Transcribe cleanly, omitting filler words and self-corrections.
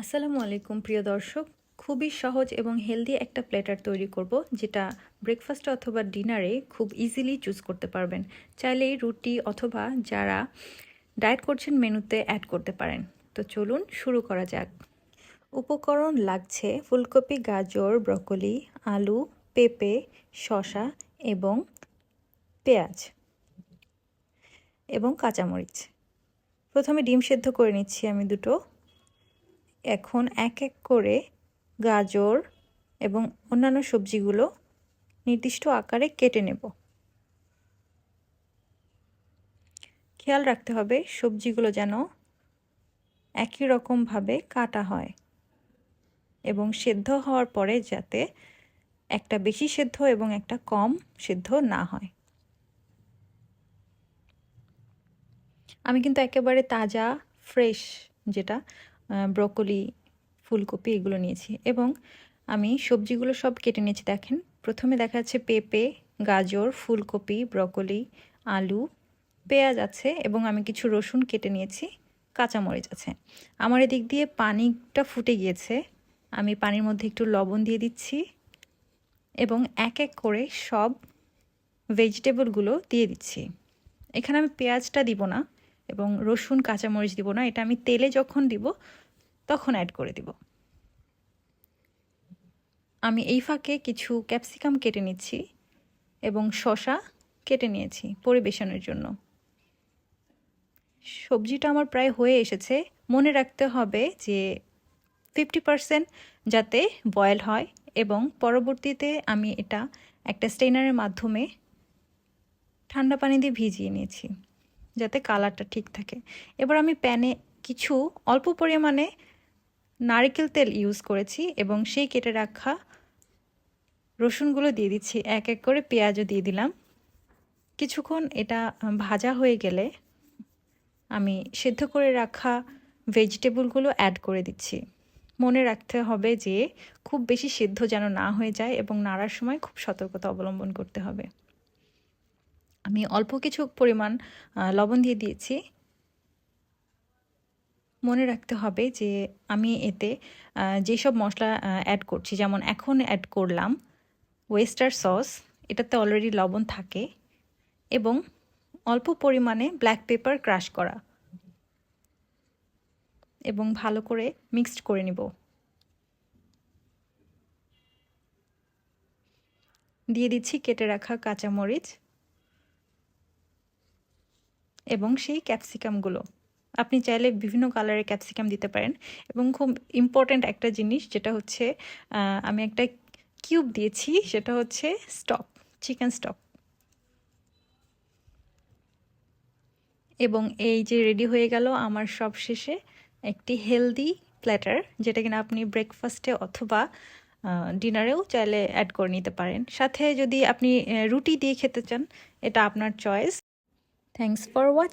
আসসালামু আলাইকুম প্রিয় দর্শক, খুবই সহজ এবং হেলদি একটা প্ল্যাটার তৈরি করব, যেটা ব্রেকফাস্টে অথবা ডিনারে খুব ইজিলি চুজ করতে পারবেন। চাইলেই রুটি অথবা যারা ডায়েট করছেন মেনুতে অ্যাড করতে পারেন। তো চলুন শুরু করা যাক। উপকরণ লাগছে ফুলকপি, গাজর, ব্রকলি, আলু, পেঁপে, শসা এবং পেঁয়াজ এবং কাঁচামরিচ। প্রথমে ডিম সেদ্ধ করে নিচ্ছি আমি দুটো। এখন এক এক করে গাজর এবং অন্যান্য সবজিগুলো নির্দিষ্ট আকারে কেটে নেব। খেয়াল রাখতে হবে সবজিগুলো যেন একই রকমভাবে কাটা হয় এবং সেদ্ধ হওয়ার পরে যাতে একটা বেশি সেদ্ধ এবং একটা কম সেদ্ধ না হয়। আমি কিন্তু একেবারে তাজা ফ্রেশ যেটা ব্রকলি, ফুলকপি এগুলো নিয়েছি এবং আমি সবজিগুলো সব কেটে নিয়েছি। দেখেন, প্রথমে দেখা যাচ্ছে পেঁপে, গাজর, ফুলকপি, ব্রকলি, আলু, পেঁয়াজ আছে এবং আমি কিছু রসুন কেটে নিয়েছি, কাঁচামরিচ আছে। আমার এদিক দিয়ে পানিটা ফুটে গিয়েছে, আমি পানির মধ্যে একটু লবণ দিয়ে দিচ্ছি এবং এক এক করে সব ভেজিটেবলগুলো দিয়ে দিচ্ছি। এখানে আমি পেঁয়াজটা দিব না এবং রসুন কাঁচামরিচ দিব না, এটা আমি তেলে যখন দিব তখন অ্যাড করে দিব। আমি এই ফাঁকে কিছু ক্যাপসিকাম কেটে নিচ্ছি এবং শসা কেটে নিয়েছি পরিবেশনের জন্য। সবজিটা আমার প্রায় হয়ে এসেছে। মনে রাখতে হবে যে 50% যাতে বয়েল হয় এবং পরবর্তীতে আমি এটা একটা স্টেনারের মাধ্যমে ঠান্ডা পানি দিয়ে ভিজিয়ে নিয়েছি যাতে কালারটা ঠিক থাকে। এবার আমি প্যানে কিছু অল্প পরিমাণে নারকেল তেল ইউজ করেছি এবং সেই কেটে রাখা রসুনগুলো দিয়ে দিচ্ছি, এক এক করে পেঁয়াজও দিয়ে দিলাম। কিছুক্ষণ এটা ভাজা হয়ে গেলে আমি সেদ্ধ করে রাখা ভেজিটেবলগুলো অ্যাড করে দিচ্ছি। মনে রাখতে হবে যে খুব বেশি সেদ্ধ যেন না হয়ে যায় এবং নাড়ার সময় খুব সতর্কতা অবলম্বন করতে হবে। আমি অল্প কিছু পরিমাণ লবণ দিয়ে দিয়েছি। মনে রাখতে হবে যে আমি এতে যেসব মশলা অ্যাড করছি, যেমন এখন অ্যাড করলাম ওয়েস্টার সস, এটাতে অলরেডি লবণ থাকে এবং অল্প পরিমাণে ব্ল্যাক পেপার ক্রাশ করা, এবং ভালো করে মিক্সড করে নিব। দিয়ে দিচ্ছি কেটে রাখা কাঁচামরিচ এবং সেই ক্যাপসিকামগুলো। আপনি চাইলে বিভিন্ন কালারের ক্যাপসিকাম দিতে পারেন। এবং খুব ইম্পর্ট্যান্ট একটা জিনিস যেটা হচ্ছে আমি একটা কিউব দিয়েছি, সেটা হচ্ছে স্টক, চিকেন স্টক। এবং এই যে রেডি হয়ে গেল আমার সব শেষে একটি হেলদি প্ল্যাটার, যেটা কিনা আপনি ব্রেকফাস্টে অথবা ডিনারেও চাইলে অ্যাড করে নিতে পারেন। সাথে যদি আপনি রুটি দিয়ে খেতে চান, এটা আপনার চয়েস। Thanks for watching.